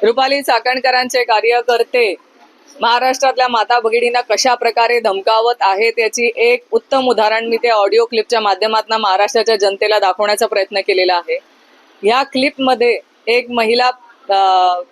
रुपाली चाकणकरांचे कार्यकर्ते महाराष्ट्रातल्या माता भगिनींना कशा प्रकारे धमकावत आहेत याची एक उत्तम उदाहरण मी ते ऑडिओ क्लिपच्या माध्यमातून महाराष्ट्राच्या जनतेला दाखवण्याचा प्रयत्न केलेला आहे। या क्लिपमध्ये एक महिला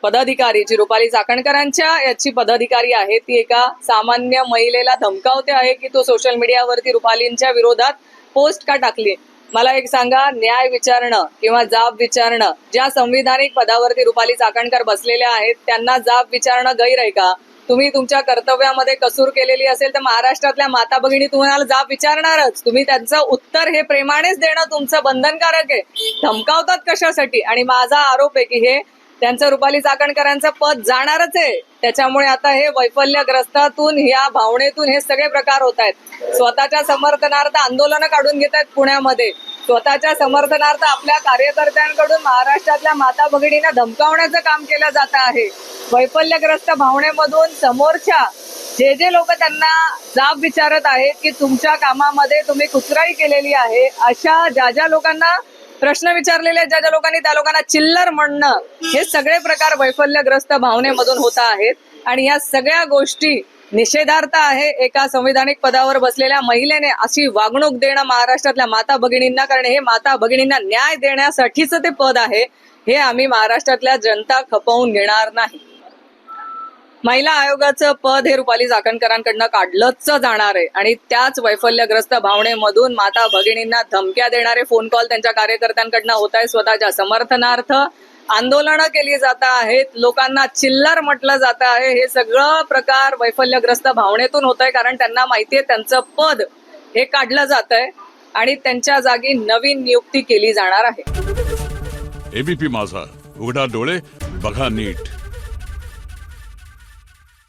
पदाधिकारी जी रुपाली चाकणकरांच्या याची पदाधिकारी आहे ती एका सामान्य महिलेला धमकावते आहे की तो सोशल मीडियावरती रुपालींच्या विरोधात पोस्ट का टाकली। मला एक सांगा, न्याय विचारणं किंवा जाब विचारणं, ज्या संविधानिक पदावरती रुपाली चाकणकर बसलेल्या आहेत त्यांना जाब विचारणं गैर आहे का? तुम्ही तुमच्या कर्तव्यामध्ये कसूर केलेली असेल तर महाराष्ट्रातल्या माता भगिनी तुम्हाला जाब विचारणारच। तुम्ही त्यांचं उत्तर हे प्रेमानेच देणं तुमचं बंधनकारक आहे। धमकावतात कशासाठी? आणि माझा आरोप आहे की हे त्यांचं रुपाली चाकणकरांचं पद जाणारच आहे। त्याच्यामुळे आता हे वैफल्यग्रस्तातून या भावनेतून हे सगळे प्रकार होत आहेत। स्वतःच्या समर्थनार्थ आंदोलनं काढून घेत आहेत पुण्यामध्ये, स्वतःच्या समर्थनार्थ आपल्या कार्यकर्त्यांकडून महाराष्ट्रातल्या माता भगिनींना धमकावण्याचं काम केलं जात आहे। वैफल्यग्रस्त भावनेमधून समोरच्या जे लोक त्यांना जाब विचारत आहेत की तुमच्या कामामध्ये तुम्ही कुचराई केलेली आहे, अशा ज्या लोकांना प्रश्न विचारलेले ज्या लोकांनी त्या लोकांना चिल्लर म्हणणं, हे सगळे प्रकार वैफल्यग्रस्त भावनेमधून होत आहेत। आणि या सगळ्या गोष्टी निषेधार्थ आहे एका संविधानिक पदावर बसलेल्या महिलेने अशी वागणूक देणं महाराष्ट्रातल्या माता भगिनींना, कारण हे माता भगिनींना न्याय देण्यासाठीच ते पद आहे। हे आम्ही महाराष्ट्रातल्या जनता खपवून घेणार नाही। महिला आयोगाचं पद हे रुपाली चाकणकरांकडनं काढलंच जाणार आहे आणि त्याच वैफल्यग्रस्त भावनेमधून माता भगिनींना धमक्या देणारे फोन कॉल त्यांच्या कार्यकर्त्यांकडनं होत आहे। स्वतःच्या समर्थनार्थ आंदोलनं केली जात आहेत, लोकांना चिल्लर म्हटलं जात आहे। हे सगळं प्रकार वैफल्यग्रस्त भावनेतून होत आहे, कारण त्यांना माहितीये त्यांचं पद हे काढलं जात आहे आणि त्यांच्या जागी नवीन नियुक्ती केली जाणार आहे। एबीपी माझा, उघडा डोळे बघा नीट।